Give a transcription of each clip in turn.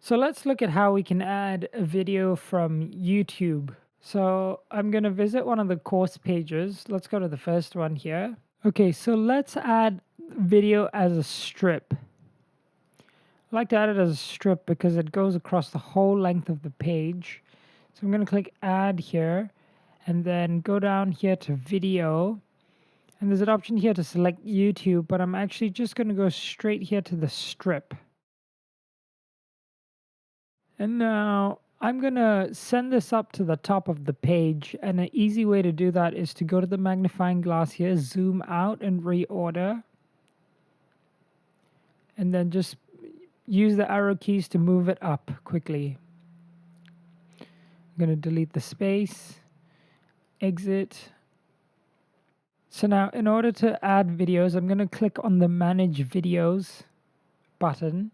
So let's look at how we can add a video from YouTube. So I'm going to visit one of the course pages. Let's go to the first one here. Okay, so let's add video as a strip. I like to add it as a strip because it goes across the whole length of the page. So I'm going to click add here and then go down here to video. And there's an option here to select YouTube, but I'm actually just going to go straight here to the strip. And now I'm going to send this up to the top of the page. And an easy way to do that is to go to the magnifying glass here, zoom out and reorder. And then just use the arrow keys to move it up quickly. I'm going to delete the space, exit. So now in order to add videos, I'm going to click on the Manage Videos button.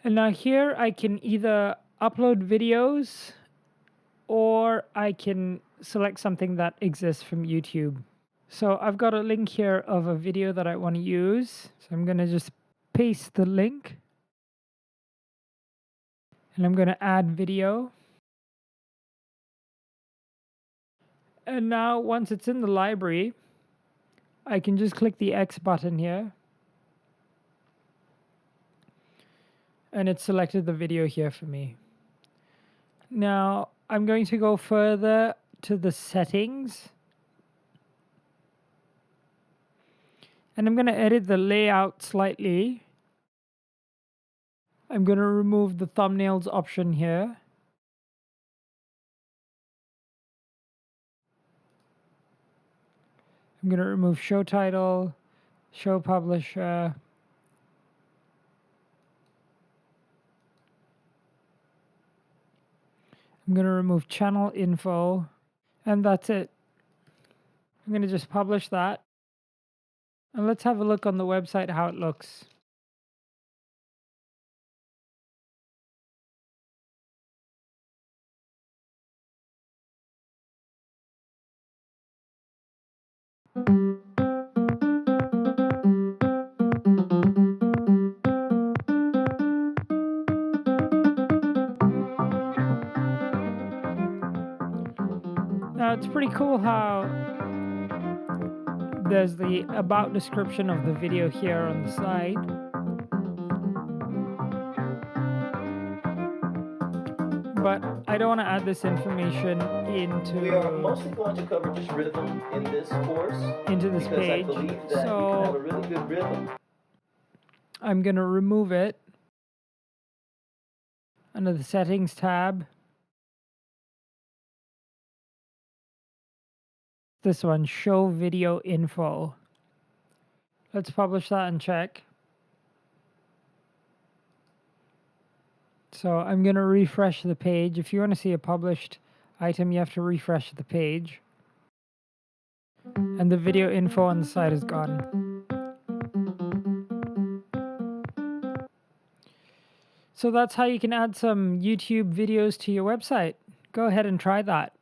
And now here I can either upload videos or I can select something that exists from YouTube. So I've got a link here of a video that I want to use. So I'm going to just paste the link. And I'm going to add video. And now once it's in the library, I can just click the X button here. And it selected the video here for me. Now I'm going to go further to the settings. And I'm going to edit the layout slightly. I'm going to remove the thumbnails option here. I'm going to remove show title, show publisher. I'm going to remove channel info, and that's it. I'm going to just publish that. And let's have a look on the website how it looks. Now it's pretty cool how there's the about description of the video here on the side. But I don't want to add this information into. We are mostly going to cover just rhythm in this course. Into this page. I believe that you can have a really good rhythm. I'm going to remove it under the settings tab. This one, show video info. Let's publish that and check. So I'm going to refresh the page. If you want to see a published item, you have to refresh the page. And the video info on the side is gone. So that's how you can add some YouTube videos to your website. Go ahead and try that.